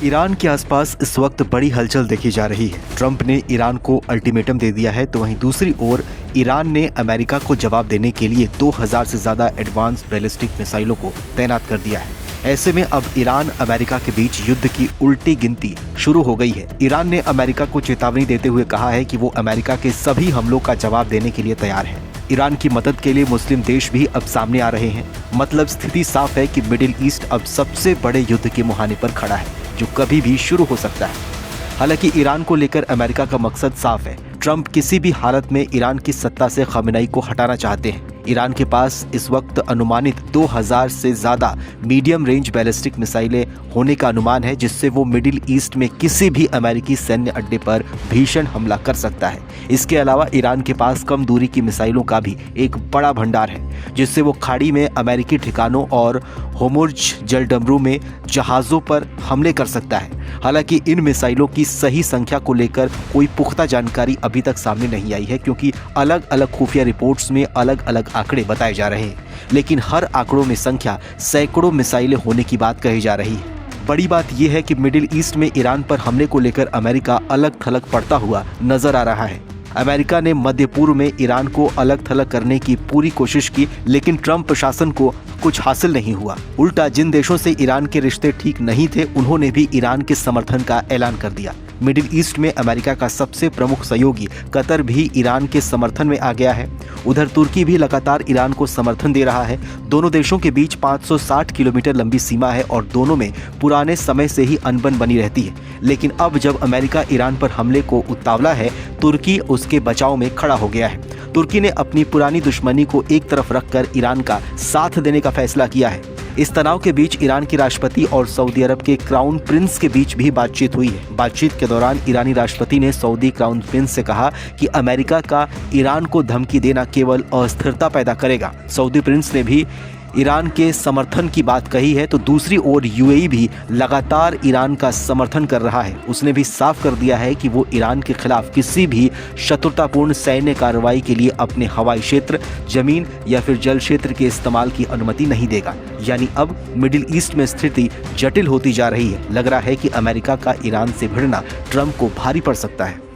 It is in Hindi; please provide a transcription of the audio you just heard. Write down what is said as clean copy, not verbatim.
ईरान के आसपास इस वक्त बड़ी हलचल देखी जा रही है। ट्रंप ने ईरान को अल्टीमेटम दे दिया है, तो वहीं दूसरी ओर ईरान ने अमेरिका को जवाब देने के लिए 2000 से ज्यादा एडवांस बैलिस्टिक मिसाइलों को तैनात कर दिया है। ऐसे में अब ईरान अमेरिका के बीच युद्ध की उल्टी गिनती शुरू हो गई है। ईरान ने अमेरिका को चेतावनी देते हुए कहा है कि वो अमेरिका के सभी हमलों का जवाब देने के लिए तैयार है। ईरान की मदद के लिए मुस्लिम देश भी अब सामने आ रहे हैं। मतलब स्थिति साफ है कि मिडिल ईस्ट अब सबसे बड़े युद्ध के मुहाने पर खड़ा है, जो कभी भी शुरू हो सकता है। हालांकि ईरान को लेकर अमेरिका का मकसद साफ है। ट्रंप किसी भी हालत में ईरान की सत्ता से खamenei को हटाना चाहते हैं। ईरान के पास इस वक्त अनुमानित 2000 से ज्यादा मीडियम रेंज बैलिस्टिक मिसाइलें होने का अनुमान है, जिससे वो मिडिल ईस्ट में किसी भी अमेरिकी सैन्य अड्डे पर भीषण हमला कर सकता है। इसके अलावा ईरान के पास कम दूरी की मिसाइलों का भी एक बड़ा भंडार है, जिससे वो खाड़ी में अमेरिकी ठिकानों और होर्मुज़ जलडमरू में जहाज़ों पर हमले कर सकता है। हालांकि इन मिसाइलों की सही संख्या को लेकर कोई पुख्ता जानकारी अभी तक सामने नहीं आई है, क्योंकि अलग अलग खुफिया रिपोर्ट्स में अलग अलग आंकड़े बताए जा रहे हैं। लेकिन हर आंकड़ों में संख्या सैकड़ों मिसाइलें होने की बात कही जा रही है। बड़ी बात यह है कि मिडिल ईस्ट में ईरान पर हमले को लेकर अमेरिका अलग थलग पड़ता हुआ नजर आ रहा है। अमेरिका ने मध्य पूर्व में ईरान को अलग थलग करने की पूरी कोशिश की, लेकिन ट्रंप प्रशासन को कुछ हासिल नहीं हुआ। उल्टा जिन देशों से ईरान के रिश्ते ठीक नहीं थे, उन्होंने भी ईरान के समर्थन का ऐलान कर दिया। मिडिल ईस्ट में अमेरिका का सबसे प्रमुख सहयोगी कतर भी ईरान के समर्थन में आ गया है। उधर तुर्की भी लगातार ईरान को समर्थन दे रहा है। दोनों देशों के बीच 560 किलोमीटर लंबी सीमा है और दोनों में पुराने समय से ही अनबन बनी रहती है। लेकिन अब जब अमेरिका ईरान पर हमले को उतावला है, तुर्की उसके बचाव में खड़ा हो गया है। तुर्की ने अपनी पुरानी दुश्मनी को एक तरफ रखकर ईरान का साथ देने का फैसला किया है। इस तनाव के बीच ईरान के राष्ट्रपति और सऊदी अरब के क्राउन प्रिंस के बीच भी बातचीत हुई है। बातचीत के दौरान ईरानी राष्ट्रपति ने सऊदी क्राउन प्रिंस से कहा कि अमेरिका का ईरान को धमकी देना केवल अस्थिरता पैदा करेगा। सऊदी प्रिंस ने भी ईरान के समर्थन की बात कही है, तो दूसरी ओर यूएई भी लगातार ईरान का समर्थन कर रहा है। उसने भी साफ कर दिया है कि वो ईरान के खिलाफ किसी भी शत्रुतापूर्ण सैन्य कार्रवाई के लिए अपने हवाई क्षेत्र, जमीन या फिर जल क्षेत्र के इस्तेमाल की अनुमति नहीं देगा। यानी अब मिडिल ईस्ट में स्थिति जटिल होती जा रही है। लग रहा है कि अमेरिका का ईरान से भिड़ना ट्रंप को भारी पड़ सकता है।